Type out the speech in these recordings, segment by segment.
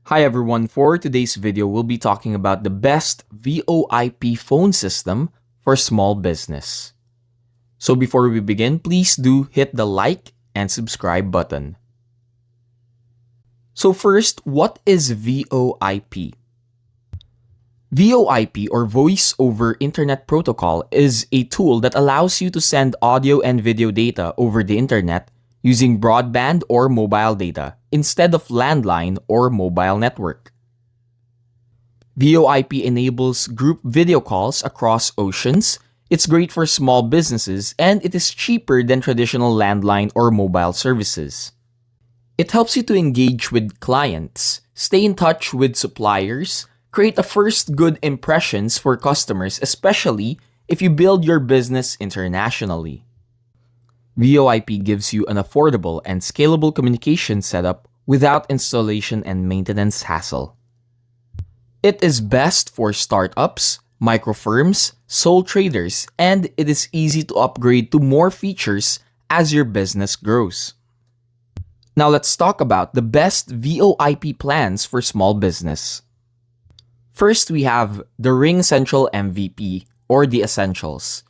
Hi everyone, for today's video, we'll be talking about the best VoIP phone system for small business. So before we begin, please do hit the like and subscribe button. So first, what is VoIP? VoIP or Voice over Internet Protocol is a tool that allows you to send audio and video data over the internet using broadband or mobile data instead of landline or mobile network. VoIP enables group video calls across oceans. It's great for small businesses and it is cheaper than traditional landline or mobile services. It helps you to engage with clients, stay in touch with suppliers, create a first good impressions for customers, especially if you build your business internationally. VoIP gives you an affordable and scalable communication setup without installation and maintenance hassle. It is best for startups, microfirms, sole traders, and it is easy to upgrade to more features as your business grows. Now let's talk about the best VoIP plans for small business. First, we have the Ring Central MVP or the Essentials.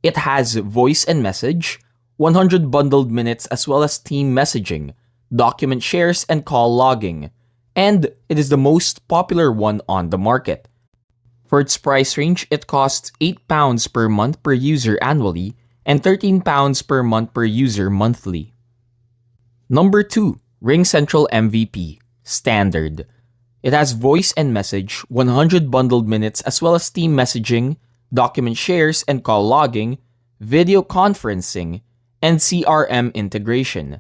It has voice and message, 100 bundled minutes as well as team messaging, document shares, and call logging. And it is the most popular one on the market. For its price range, it costs £8 per month per user annually and £13 per month per user monthly. Number 2, Ring Central MVP, Standard. It has voice and message, 100 bundled minutes as well as team messaging, document shares and call logging, video conferencing, and CRM integration.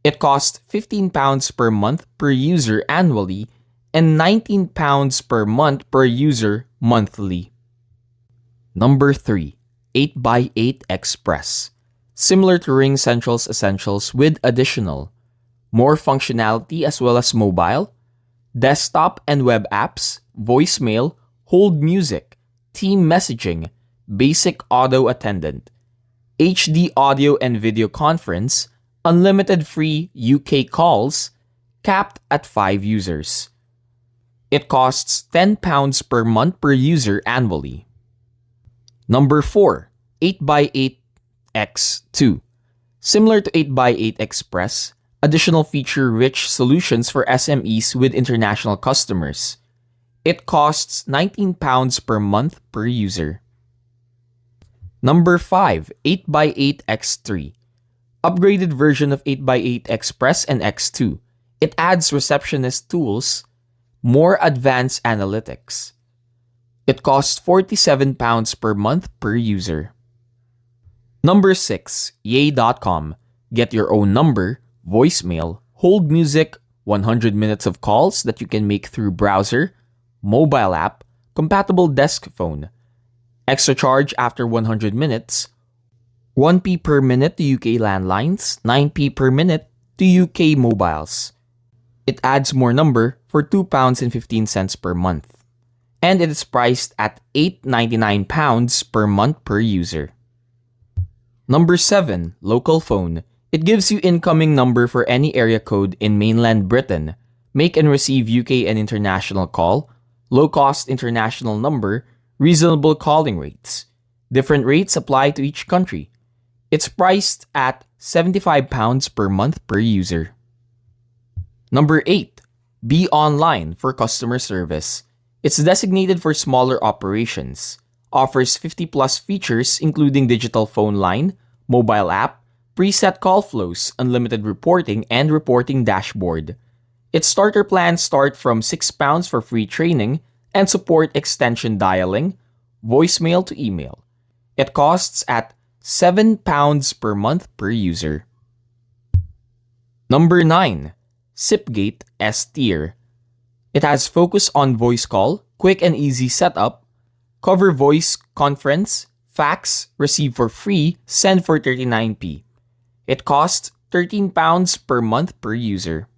It costs £15 per month per user annually and £19 per month per user monthly. Number 3, 8x8 Express. Similar to Ring Central's Essentials with additional more functionality as well as mobile, desktop and web apps, voicemail, hold music, team messaging, basic auto attendant, HD audio and video conference, unlimited free UK calls, capped at 5 users. It costs £10 per month per user annually. Number 4, 8x8 X2. Similar to 8x8 Express, additional feature-rich solutions for SMEs with international customers. It costs £19 per month per user. Number 5, 8x8 X3. Upgraded version of 8x8 Express and X2. It adds receptionist tools, more advanced analytics. It costs £47 per month per user. Number 6, Yay.com. Get your own number, voicemail, hold music, 100 minutes of calls that you can make through browser, mobile app, compatible desk phone. Extra charge after 100 minutes, 1p per minute to UK landlines, 9p per minute to UK mobiles. It adds more number for £2.15 per month. And it is priced at £8.99 per month per user. Number 7, Local Phone. It gives you incoming number for any area code in mainland Britain, make and receive UK and international call, low-cost international number, reasonable calling rates. Different rates apply to each country. It's priced at £75 per month per user. Number 8, Be Online for customer service. It's designated for smaller operations. Offers 50 plus features including digital phone line, mobile app, preset call flows, unlimited reporting, and reporting dashboard. Its starter plans start from £6 for free training and support extension dialing, voicemail to email. It costs at £7 per month per user. Number 9, Sipgate S tier. It has focus on voice call, quick and easy setup, cover voice conference, fax, receive for free, send for 39p. It costs £13 per month per user.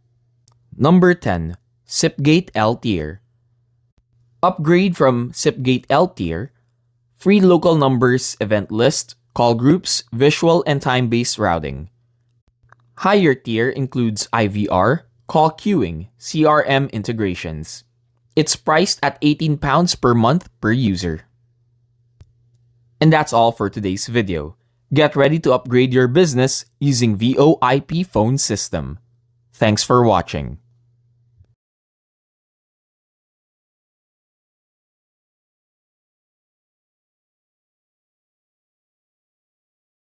Number 10, Sipgate L tier. Upgrade from Sipgate L tier, free local numbers, event list, call groups, visual and time-based routing. Higher tier includes IVR, Call queuing, CRM integrations. It's priced at £18 per month per user. And that's all for today's video. Get ready to upgrade your business using VoIP phone system. Thanks for watching.